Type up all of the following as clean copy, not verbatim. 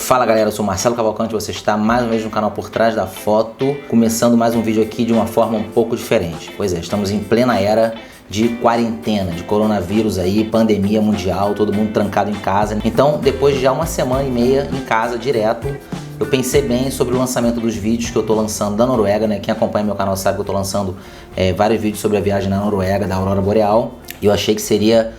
Fala galera, eu sou Marcelo Cavalcante, você está mais uma vez no canal Por Trás da Foto, começando mais um vídeo aqui de uma forma um pouco diferente. Pois é, estamos em plena era de quarentena, de coronavírus aí, pandemia mundial, todo mundo trancado em casa. Então, depois de já uma semana e meia em casa direto, eu pensei bem sobre o lançamento dos vídeos que eu tô lançando da Noruega, né? Quem acompanha meu canal sabe que eu tô lançando vários vídeos sobre a viagem na Noruega, da Aurora Boreal. E eu achei que seria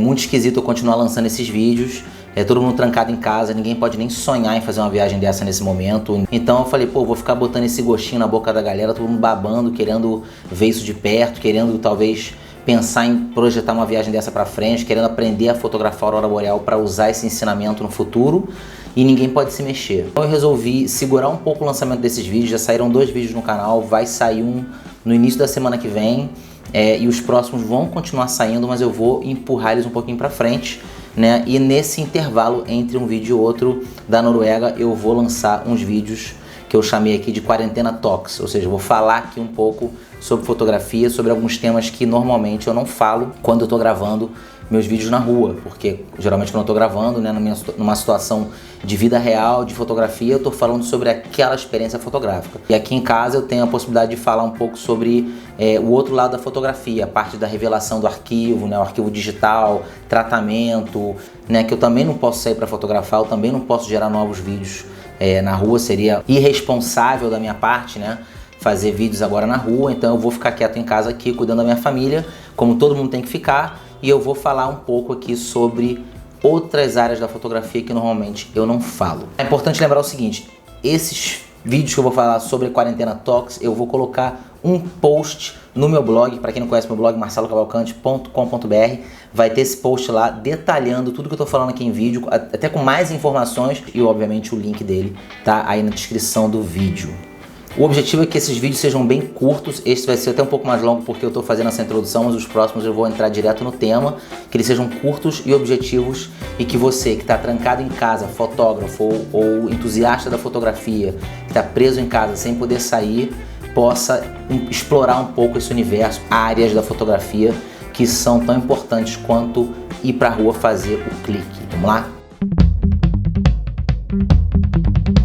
muito esquisito eu continuar lançando esses vídeos. Todo mundo trancado em casa, ninguém pode nem sonhar em fazer uma viagem dessa nesse momento. Então eu falei, pô, vou ficar botando esse gostinho na boca da galera, todo mundo babando, querendo ver isso de perto, querendo talvez pensar em projetar uma viagem dessa pra frente, querendo aprender a fotografar a Aurora Boreal para usar esse ensinamento no futuro. E ninguém pode se mexer. Então eu resolvi segurar um pouco o lançamento desses vídeos, já saíram 2 vídeos no canal, vai sair um no início da semana que vem. E os próximos vão continuar saindo, mas eu vou empurrar eles um pouquinho pra frente, né? E nesse intervalo entre um vídeo e outro da Noruega, eu vou lançar uns vídeos que eu chamei aqui de Quarentena Talks, ou seja, eu vou falar aqui um pouco sobre fotografia, sobre alguns temas que normalmente eu não falo quando eu tô gravando meus vídeos na rua, porque geralmente quando eu tô gravando, né, numa situação de vida real, de fotografia, eu tô falando sobre aquela experiência fotográfica. E aqui em casa eu tenho a possibilidade de falar um pouco sobre o outro lado da fotografia, a parte da revelação do arquivo, né, o arquivo digital, tratamento, né, que eu também não posso sair para fotografar, eu também não posso gerar novos vídeos na rua, seria irresponsável da minha parte, né, fazer vídeos agora na rua. Então eu vou ficar quieto em casa aqui, cuidando da minha família, como todo mundo tem que ficar. E eu vou falar um pouco aqui sobre outras áreas da fotografia que normalmente eu não falo. É importante lembrar o seguinte, esses vídeos que eu vou falar sobre Quarentena Talks, eu vou colocar um post no meu blog. Para quem não conhece meu blog, marcelocavalcante.com.br, vai ter esse post lá detalhando tudo que eu tô falando aqui em vídeo, até com mais informações, e obviamente o link dele tá aí na descrição do vídeo. O objetivo é que esses vídeos sejam bem curtos. Este vai ser até um pouco mais longo porque eu estou fazendo essa introdução, mas os próximos eu vou entrar direto no tema. Que eles sejam curtos e objetivos, e que você que está trancado em casa, fotógrafo ou entusiasta da fotografia, que está preso em casa sem poder sair, possa explorar um pouco esse universo, áreas da fotografia que são tão importantes quanto ir para a rua fazer o clique. Vamos lá?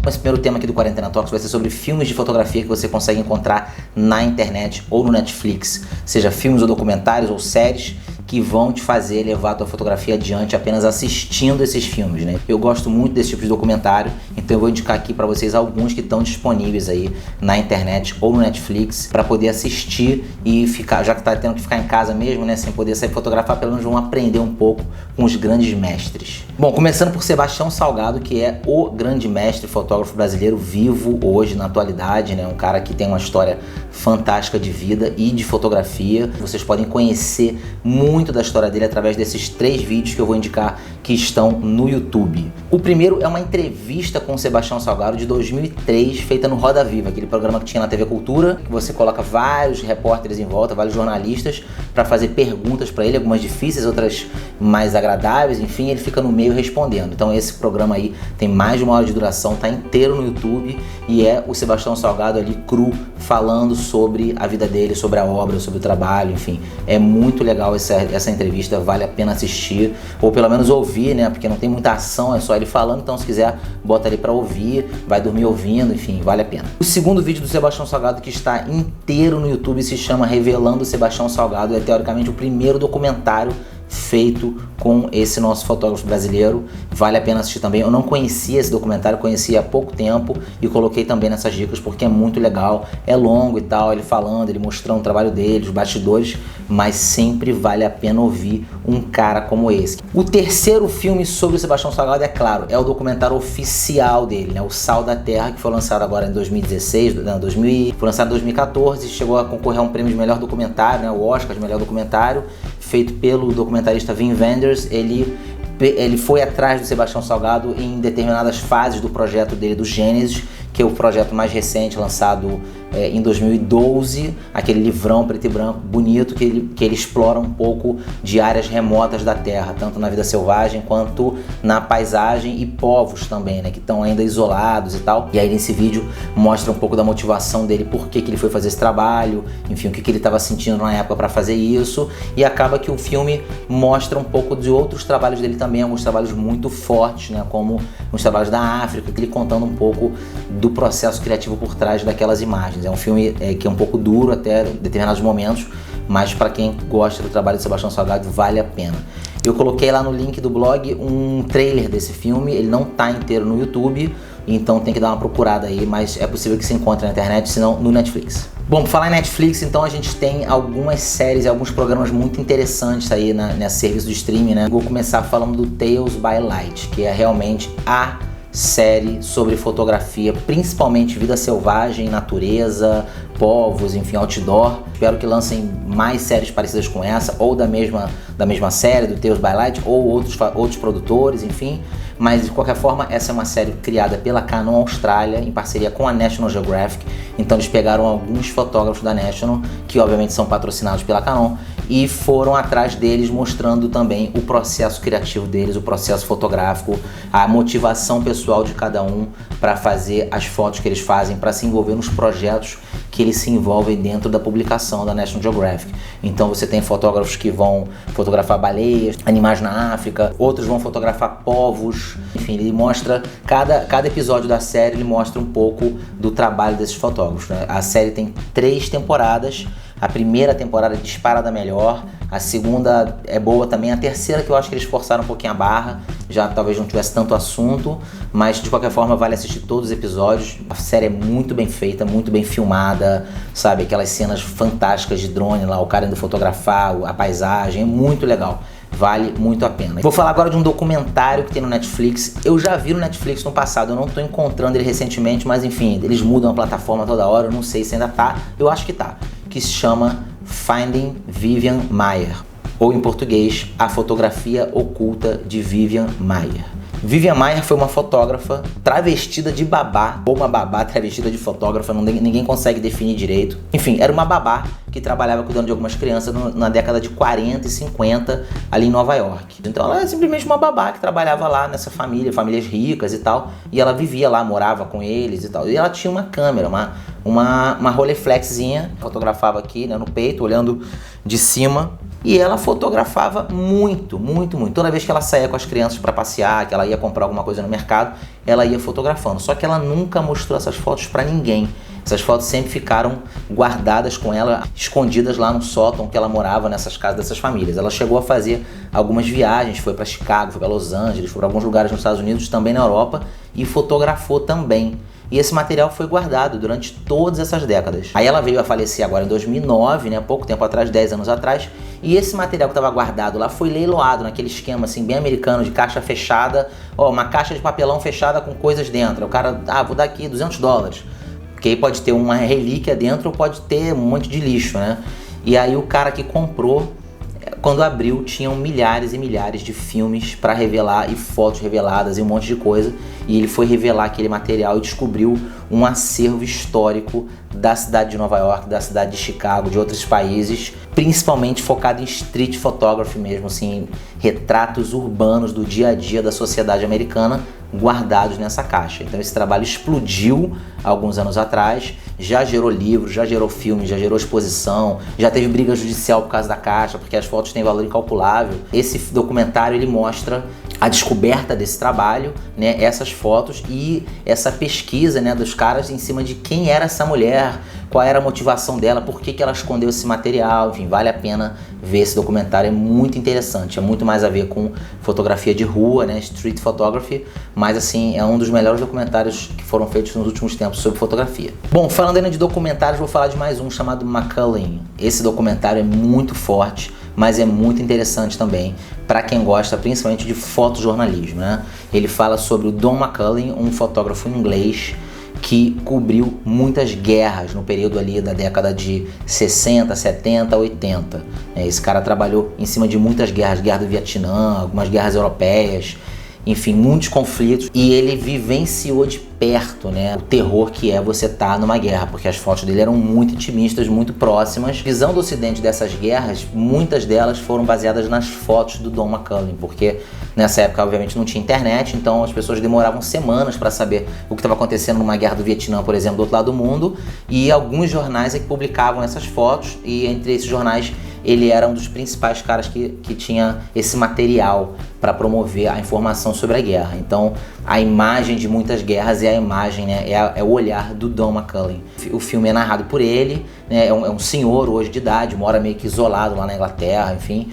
Esse primeiro tema aqui do Quarentena Talks vai ser sobre filmes de fotografia que você consegue encontrar na internet ou no Netflix, seja filmes ou documentários ou séries que vão te fazer levar a tua fotografia adiante apenas assistindo esses filmes, né? Eu gosto muito desse tipo de documentário, então eu vou indicar aqui para vocês alguns que estão disponíveis aí na internet ou no Netflix para poder assistir e ficar, já que tá tendo que ficar em casa mesmo, né, sem poder sair fotografar, pelo menos vão aprender um pouco com os grandes mestres. Bom, começando por Sebastião Salgado, que é o grande mestre fotógrafo brasileiro vivo hoje na atualidade, né? Um cara que tem uma história fantástica de vida e de fotografia. Vocês podem conhecer muito da história dele através desses 3 vídeos que eu vou indicar que estão no YouTube. O primeiro é uma entrevista com o Sebastião Salgado de 2003, feita no Roda Viva, aquele programa que tinha na TV Cultura, que você coloca vários repórteres em volta, vários jornalistas, para fazer perguntas para ele, algumas difíceis, outras mais agradáveis, enfim, ele fica no meio respondendo. Então esse programa aí tem mais de 1 hora de duração, tá inteiro no YouTube, e é o Sebastião Salgado ali cru, falando sobre a vida dele, sobre a obra, sobre o trabalho, enfim. É muito legal essa entrevista, vale a pena assistir, ou pelo menos ouvir, né? Porque não tem muita ação, é só ele falando, então se quiser, bota ali pra ouvir, vai dormir ouvindo, enfim, vale a pena. O segundo vídeo do Sebastião Salgado, que está inteiro no YouTube, se chama Revelando o Sebastião Salgado, é teoricamente o primeiro documentário feito com esse nosso fotógrafo brasileiro, vale a pena assistir também. Eu não conhecia esse documentário, conheci há pouco tempo e coloquei também nessas dicas porque é muito legal, é longo e tal, ele falando, ele mostrando o trabalho dele, os bastidores, mas sempre vale a pena ouvir um cara como esse. O terceiro filme sobre o Sebastião Salgado, é claro, é o documentário oficial dele, né? O Sal da Terra, que foi lançado agora em 2016, foi lançado em 2014, chegou a concorrer a um prêmio de melhor documentário, né? O Oscar de melhor documentário, feito pelo documentarista Wim Wenders. Ele foi atrás do Sebastião Salgado em determinadas fases do projeto dele, do Gênesis, que é o projeto mais recente, lançado em 2012, aquele livrão preto e branco bonito que ele explora um pouco de áreas remotas da Terra, tanto na vida selvagem quanto na paisagem e povos também, né, que estão ainda isolados e tal. E aí nesse vídeo mostra um pouco da motivação dele, por que ele foi fazer esse trabalho, enfim, o que ele estava sentindo na época para fazer isso, e acaba que o filme mostra um pouco de outros trabalhos dele também, alguns trabalhos muito fortes, né, como os trabalhos da África, ele contando um pouco do processo criativo por trás daquelas imagens. É um filme que é um pouco duro até determinados momentos, mas para quem gosta do trabalho de Sebastião Salgado vale a pena. Eu coloquei lá no link do blog um trailer desse filme, ele não tá inteiro no YouTube, então tem que dar uma procurada aí, mas é possível que se encontre na internet, se não no Netflix. Bom, por falar em Netflix, então a gente tem algumas séries e alguns programas muito interessantes aí nesse serviço de streaming, né? Vou começar falando do Tales by Light, que é realmente a série sobre fotografia, principalmente vida selvagem, natureza, povos, enfim, outdoor. Espero que lancem mais séries parecidas com essa, ou da mesma série, do Tales by Light, ou outros produtores, enfim. Mas de qualquer forma, essa é uma série criada pela Canon Austrália, em parceria com a National Geographic. Então eles pegaram alguns fotógrafos da National, que obviamente são patrocinados pela Canon, e foram atrás deles, mostrando também o processo criativo deles, o processo fotográfico, a motivação pessoal de cada um para fazer as fotos que eles fazem, para se envolver nos projetos que eles se envolvem dentro da publicação da National Geographic. Então você tem fotógrafos que vão fotografar baleias, animais na África, outros vão fotografar povos, enfim, ele mostra, cada episódio da série ele mostra um pouco do trabalho desses fotógrafos, né? A série tem 3 temporadas, a primeira temporada é disparada melhor, a segunda é boa também, a terceira que eu acho que eles forçaram um pouquinho a barra, já talvez não tivesse tanto assunto, mas de qualquer forma vale assistir todos os episódios. A série é muito bem feita, muito bem filmada, sabe, aquelas cenas fantásticas de drone lá, o cara indo fotografar a paisagem, é muito legal. Vale muito a pena. Vou falar agora de um documentário que tem no Netflix. Eu já vi no Netflix no passado, eu não tô encontrando ele recentemente, mas enfim, eles mudam a plataforma toda hora, eu não sei se ainda tá, eu acho que tá, que se chama Finding Vivian Maier, ou em português, A Fotografia Oculta de Vivian Maier. Vivian Maier foi uma fotógrafa travestida de babá, ou uma babá travestida de fotógrafa, ninguém consegue definir direito. Enfim, era uma babá que trabalhava cuidando de algumas crianças na década de 40 e 50 ali em Nova York. Então ela é simplesmente uma babá que trabalhava lá nessa família, famílias ricas e tal, e ela vivia lá, morava com eles e tal. E ela tinha uma câmera, uma Rolleiflexzinha, fotografava aqui, né, no peito, olhando de cima. E ela fotografava muito. Toda vez que ela saía com as crianças para passear, que ela ia comprar alguma coisa no mercado, ela ia fotografando. Só que ela nunca mostrou essas fotos para ninguém. Essas fotos sempre ficaram guardadas com ela, escondidas lá no sótão que ela morava nessas casas dessas famílias. Ela chegou a fazer algumas viagens, foi para Chicago, foi para Los Angeles, foi para alguns lugares nos Estados Unidos, também na Europa, e fotografou também. E esse material foi guardado durante todas essas décadas. Aí ela veio a falecer agora em 2009, né, pouco tempo atrás, 10 anos atrás, e esse material que estava guardado lá foi leiloado naquele esquema assim bem americano de caixa fechada, uma caixa de papelão fechada com coisas dentro. O cara, vou dar aqui $200, porque aí pode ter uma relíquia dentro ou pode ter um monte de lixo, né? E aí o cara que comprou, quando abriu, tinham milhares e milhares de filmes para revelar e fotos reveladas e um monte de coisa. E ele foi revelar aquele material e descobriu um acervo histórico da cidade de Nova York, da cidade de Chicago, de outros países, principalmente focado em street photography mesmo, assim, retratos urbanos do dia a dia da sociedade americana guardados nessa caixa. Então esse trabalho explodiu há alguns anos atrás, já gerou livros, já gerou filme, já gerou exposição, já teve briga judicial por causa da caixa, porque as fotos têm valor incalculável. Esse documentário ele mostra a descoberta desse trabalho, né, essas fotos e essa pesquisa, né, dos caras em cima de quem era essa mulher, qual era a motivação dela, por que ela escondeu esse material. Enfim, vale a pena ver esse documentário, é muito interessante, é muito mais a ver com fotografia de rua, né, street photography, mas assim, é um dos melhores documentários que foram feitos nos últimos tempos sobre fotografia. Bom, falando ainda de documentários, vou falar de mais um chamado McCullin. Esse documentário é muito forte, mas é muito interessante também para quem gosta principalmente de fotojornalismo, né? Ele fala sobre o Don McCullin, um fotógrafo inglês que cobriu muitas guerras no período ali da década de 60, 70, 80. Esse cara trabalhou em cima de muitas guerras, guerra do Vietnã, algumas guerras europeias. enfim, muitos conflitos, e ele vivenciou de perto, né, o terror que é você estar numa guerra, porque as fotos dele eram muito intimistas, muito próximas. Visão do Ocidente dessas guerras, muitas delas foram baseadas nas fotos do Don McCulley, porque nessa época, obviamente, não tinha internet, então as pessoas demoravam semanas para saber o que estava acontecendo numa guerra do Vietnã, por exemplo, do outro lado do mundo, e alguns jornais é que publicavam essas fotos, e entre esses jornais ele era um dos principais caras que tinha esse material para promover a informação sobre a guerra. Então, a imagem de muitas guerras é a imagem, né, é o olhar do Don McCulley. O filme é narrado por ele, né, é um senhor hoje de idade, mora meio que isolado lá na Inglaterra, enfim.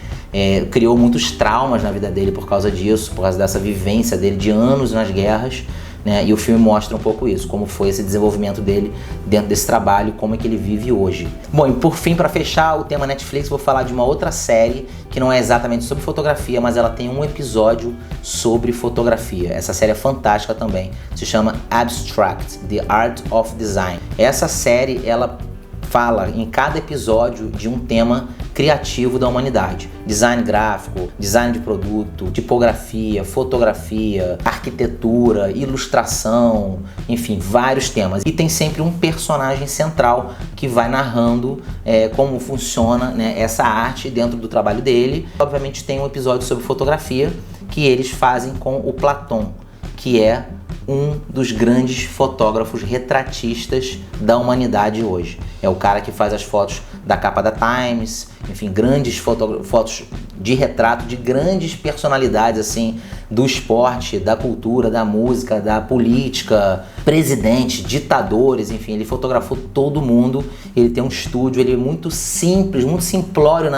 Criou muitos traumas na vida dele por causa disso, por causa dessa vivência dele de anos nas guerras. Né? E o filme mostra um pouco isso, como foi esse desenvolvimento dele dentro desse trabalho, como é que ele vive hoje. Bom, e por fim, para fechar o tema Netflix, vou falar de uma outra série que não é exatamente sobre fotografia, mas ela tem um episódio sobre fotografia. Essa série é fantástica também, se chama Abstract: The Art of Design. Essa série, ela fala em cada episódio de um tema criativo da humanidade. Design gráfico, design de produto, tipografia, fotografia, arquitetura, ilustração, enfim, vários temas. E tem sempre um personagem central que vai narrando como funciona, né, essa arte dentro do trabalho dele. Obviamente tem um episódio sobre fotografia que eles fazem com o Platon, que é um dos grandes fotógrafos retratistas da humanidade hoje. É o cara que faz as fotos da capa da Times, enfim, grandes fotos de retrato de grandes personalidades assim do esporte, da cultura, da música, da política, presidentes, ditadores, enfim, ele fotografou todo mundo. Ele tem um estúdio, ele é muito simples, muito simplório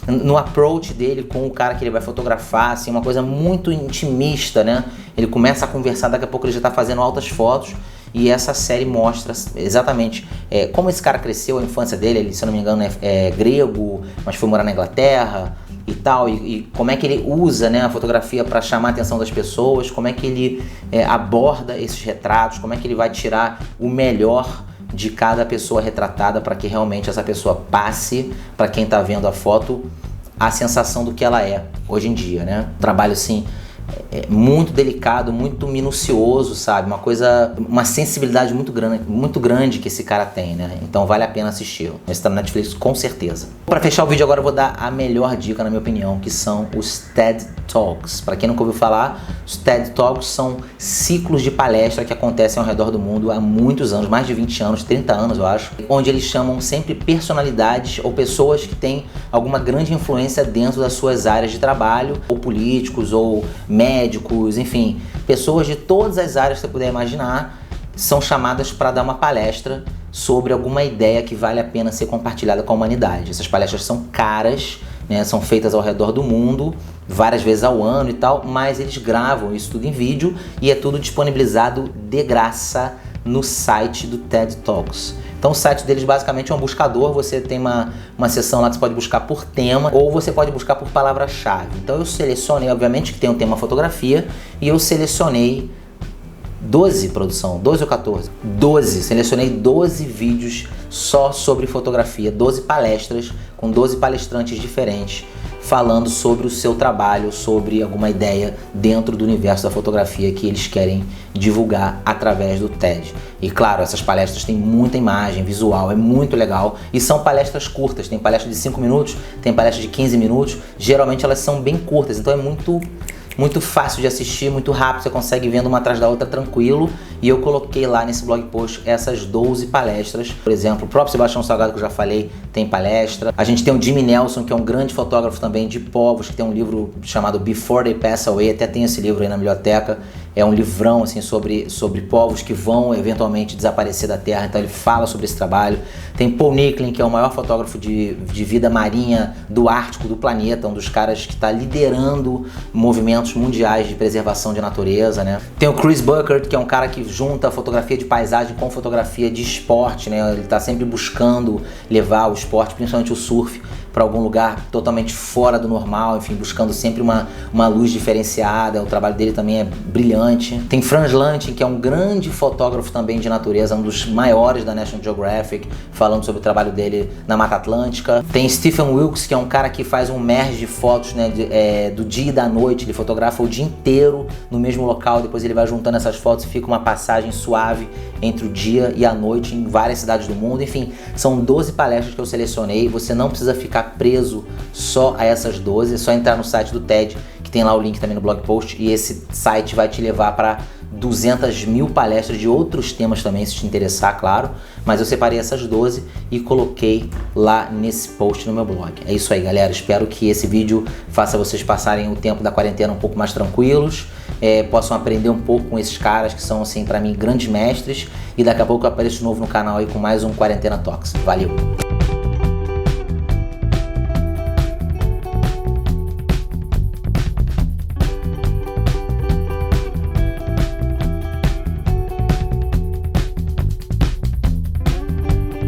no approach dele com o cara que ele vai fotografar, assim, uma coisa muito intimista, né? Ele começa a conversar, daqui a pouco ele já tá fazendo altas fotos, e essa série mostra exatamente como esse cara cresceu, a infância dele. Ele, se eu não me engano, é grego, mas foi morar na Inglaterra e tal, e como é que ele usa, né, a fotografia para chamar a atenção das pessoas, como é que ele aborda esses retratos, como é que ele vai tirar o melhor de cada pessoa retratada para que realmente essa pessoa passe para quem está vendo a foto a sensação do que ela é hoje em dia, né? Um trabalho assim muito delicado, muito minucioso, sabe? Uma sensibilidade muito grande que esse cara tem, né? Então vale a pena assisti-lo. Esse tá no Netflix com certeza. Para fechar o vídeo agora eu vou dar a melhor dica, na minha opinião, que são os TED Talks. Para quem nunca ouviu falar, os TED Talks são ciclos de palestra que acontecem ao redor do mundo há muitos anos, mais de 20 anos, 30 anos eu acho, onde eles chamam sempre personalidades ou pessoas que têm alguma grande influência dentro das suas áreas de trabalho, ou políticos, ou médicos, enfim, pessoas de todas as áreas que você puder imaginar são chamadas para dar uma palestra sobre alguma ideia que vale a pena ser compartilhada com a humanidade. Essas palestras são caras, né, são feitas ao redor do mundo, várias vezes ao ano e tal, mas eles gravam isso tudo em vídeo e é tudo disponibilizado de graça no site do TED Talks. Então o site deles basicamente é um buscador, você tem uma seção lá que você pode buscar por tema ou você pode buscar por palavra-chave. Então eu selecionei, obviamente que tem o tema fotografia, e eu selecionei 12 ou 14? 12, selecionei 12 vídeos só sobre fotografia, 12 palestras com 12 palestrantes diferentes falando sobre o seu trabalho, sobre alguma ideia dentro do universo da fotografia que eles querem divulgar através do TED. E claro, essas palestras têm muita imagem, visual, é muito legal, e são palestras curtas, tem palestra de 5 minutos, tem palestra de 15 minutos, geralmente elas são bem curtas, então é muito fácil de assistir, muito rápido, você consegue vendo uma atrás da outra tranquilo. E eu coloquei lá nesse blog post essas 12 palestras. Por exemplo, o próprio Sebastião Salgado, que eu já falei, tem palestra. A gente tem o Jimmy Nelson, que é um grande fotógrafo também de povos, que tem um livro chamado Before They Pass Away, até tem esse livro aí na biblioteca. É um livrão assim, sobre povos que vão eventualmente desaparecer da Terra, então ele fala sobre esse trabalho. Tem Paul Nicklin, que é o maior fotógrafo de vida marinha do Ártico do planeta, um dos caras que está liderando movimentos mundiais de preservação de natureza, né? Tem o Chris Buckert, que é um cara que junta fotografia de paisagem com fotografia de esporte, né? Ele está sempre buscando levar o esporte, principalmente o surf, para algum lugar totalmente fora do normal, enfim, buscando sempre uma luz diferenciada. O trabalho dele também é brilhante. Tem Frans Lanting, que é um grande fotógrafo também de natureza, um dos maiores da National Geographic, falando sobre o trabalho dele na Mata Atlântica. Tem Stephen Wilkes, que é um cara que faz um merge de fotos, né, do dia e da noite. Ele fotografa o dia inteiro no mesmo local, depois ele vai juntando essas fotos e fica uma passagem suave entre o dia e a noite em várias cidades do mundo. Enfim, são 12 palestras que eu selecionei. Você não precisa ficar preso só a essas 12, é só entrar no site do TED, que tem lá o link também no blog post, e esse site vai te levar para 200.000 palestras de outros temas também, se te interessar, claro. Mas eu separei essas 12 e coloquei lá nesse post no meu blog. É isso aí, galera. Espero que esse vídeo faça vocês passarem o tempo da quarentena um pouco mais tranquilos, possam aprender um pouco com esses caras que são, assim, pra mim, grandes mestres. E daqui a pouco eu apareço de novo no canal aí com mais um Quarentena Talks. Valeu!